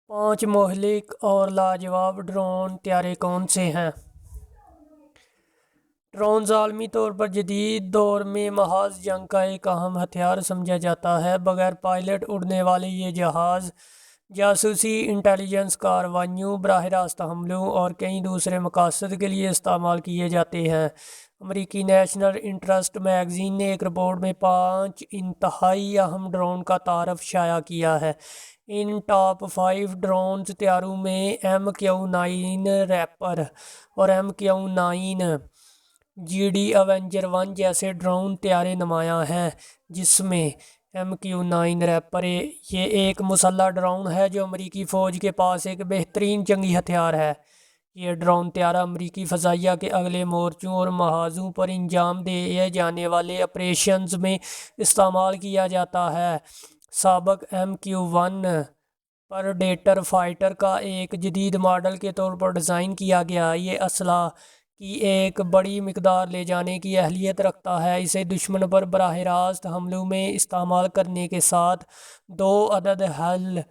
पांच मोहलिक और लाजवाब ड्रोन त्यारे कौन से हैं? ड्रोन्स आलमी तौर पर जदीद दौर में महाज जंग का एक अहम हथियार समझा जाता है। बगैर पायलट उड़ने वाले ये जहाज़ जासूसी, इंटेलिजेंस कार्रवाइयों, बराह रास्त हमलों और कई दूसरे मकासद के लिए इस्तेमाल किए जाते हैं। अमेरिकी नेशनल इंटरेस्ट मैगज़ीन ने एक रिपोर्ट में 5 इंतहाई अहम ड्रोन का तारफ़ शाया किया है। इन टॉप 5 ड्रोन्स तैयारों में MQ-9 रैपर और MQ-9 GD अवेंजर 1 जैसे ड्रोन तैयारे नुमायाँ हैं, जिसमें MQ-9 रैपर ये एक मुसल्लह ड्रोन है जो अमेरिकी फ़ौज के पास एक बेहतरीन जंगी हथियार है। ये ड्रोन त्यारा अमेरिकी फ़ज़ाइया के अगले मोर्चों और महाज़ों पर अंजाम दिए जाने वाले ऑपरेशंस में इस्तेमाल किया जाता है। साबक MQ-1 प्रेडेटर फाइटर का एक जदीद मॉडल के तौर पर डिज़ाइन किया गया। ये असला की एक बड़ी मिकदार ले जाने की अहलियत रखता है। इसे दुश्मन पर बराह रास्त हमलों में इस्तेमाल करने के साथ 2 अदद हल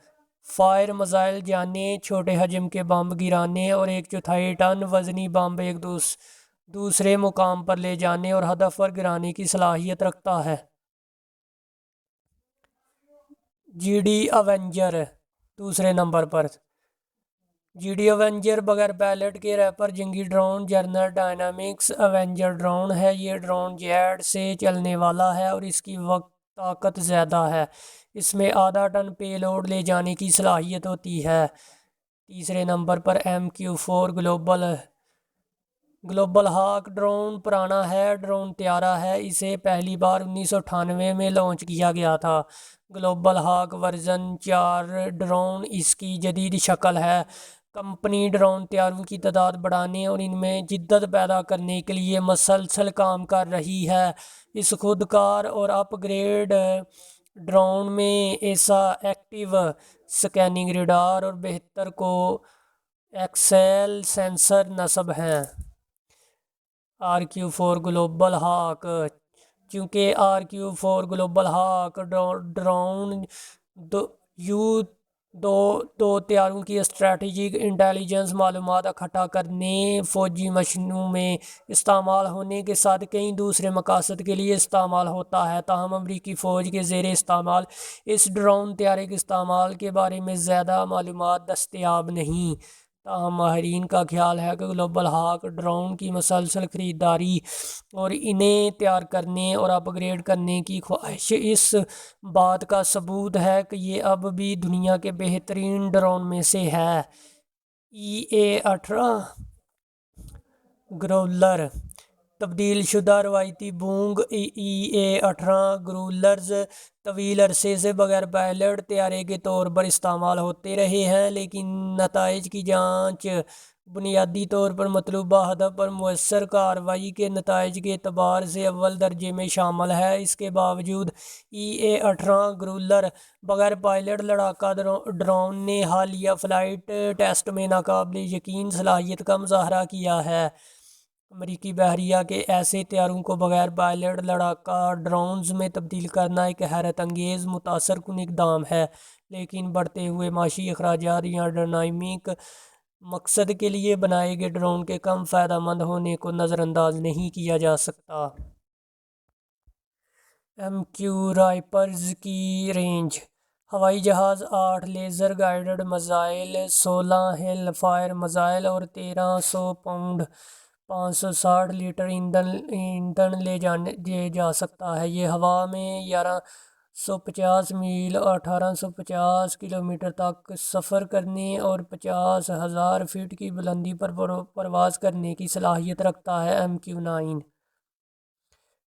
फायर मिसाइल जाने, छोटे हजम के बम गिराने और 1/4 टन वजनी बम एक दूसरे मुकाम पर ले जाने और हदफ पर गिराने की सलाहियत रखता है। GD अवेंजर दूसरे नंबर पर। GD अवेंजर बगैर पायलट के रैपर जंगी drone General Dynamics Avenger drone है। ये ड्रोन जेट से चलने वाला है और इसकी वक्त ताकत ज़्यादा है। इसमें आधा टन पेलोड ले जाने की सलाहियत होती है। तीसरे नंबर पर MQ-4 ग्लोबल हाक ड्रोन पुराना है, ड्रोन त्यारा है। इसे पहली बार 1998 में लॉन्च किया गया था। ग्लोबल हाक वर्जन 4 ड्रोन इसकी जदीद शक्ल है। कंपनी ड्रोन तैयारों की तादाद बढ़ाने और इनमें जिद्दत पैदा करने के लिए मसलसल काम कर रही है। इस खुदकार और अपग्रेड ड्रोन में ऐसा एक्टिव स्कैनिंग रडार और बेहतर को एक्सेल सेंसर नस्ब हैं। RQ-4 ग्लोबल हाक। चूँकि RQ-4 ग्लोबल हाक ड्रोन दो तैयारों की स्ट्रेटजिक इंटेलिजेंस मालूमात इकट्ठा करने, फ़ौजी मिशनों में इस्तेमाल होने के साथ कई दूसरे मकासद के लिए इस्तेमाल होता है। ताहम अमरीकी फ़ौज के ज़ेर इस्तेमाल इस ड्रोन तैयारे के इस्तेमाल के बारे में ज़्यादा मालूमात दस्तयाब नहीं। ताहम माहिरीन का ख्याल है कि ग्लोबल हाक ड्रोन की मुसलसल ख़रीदारी और इन्हें तैयार करने और अपग्रेड करने की ख्वाहिश इस बात का सबूत है कि ये अब भी दुनिया के बेहतरीन ड्रोन में से है। EA-18 ग्रोलर तब्दील शुदा रवायती बूंग EA-18 ग्रूलर्स तवील अरसे से बगैर पायलट तैयारे के तौर पर इस्तेमाल होते रहे हैं, लेकिन नताइज की जांच बुनियादी तौर पर मतलूबा हदफ पर मुअस्सर कार्रवाई के नताइज के एतबार से अव्वल दर्जे में शामिल है। इसके बावजूद EA-18 ग्रूलर बगैर पायलट लड़ाका ड्रोन ने हालिया फ़्लाइट टेस्ट में नाकाबिल यकीन सलाहियत का मुजाहरा किया है। अमेरिकी बहरिया के ऐसे तैयारों को बगैर पायलट लड़ाका ड्रोन्स में तब्दील करना एक हैरत अंगेज़ मुतासर कुन इक़दाम है, लेकिन बढ़ते हुए माशी अखराजात या एरोडायनामिक मकसद के लिए बनाए गए ड्रोन के कम फ़ायदेमंद होने को नज़रअंदाज नहीं किया जा सकता। MQ राइपर्स की रेंज। हवाई जहाज़ 8 लेज़र गाइडेड मिसाइल, 16 हिल फायर मिसाइल और 1300 पाउंड 560 लीटर ईंधन ले जा सकता है। ये हवा में 1150 मील 1850 किलोमीटर तक सफ़र करने और 50,000 फीट की बुलंदी पर परवाज़ करने की सलाहियत रखता है। MQ-9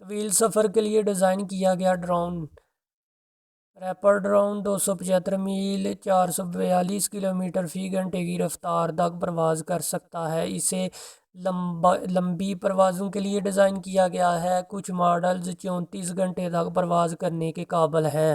तवील सफ़र के लिए डिज़ाइन किया गया ड्रोन। रैपर ड्रोन 275 मील 442 किलोमीटर फ़ी घंटे की रफ्तार तक परवाज़ कर सकता है। इसे लंबी परवाज़ों के लिए डिज़ाइन किया गया है। कुछ मॉडल्स 34 घंटे तक परवाज़ करने के काबिल हैं।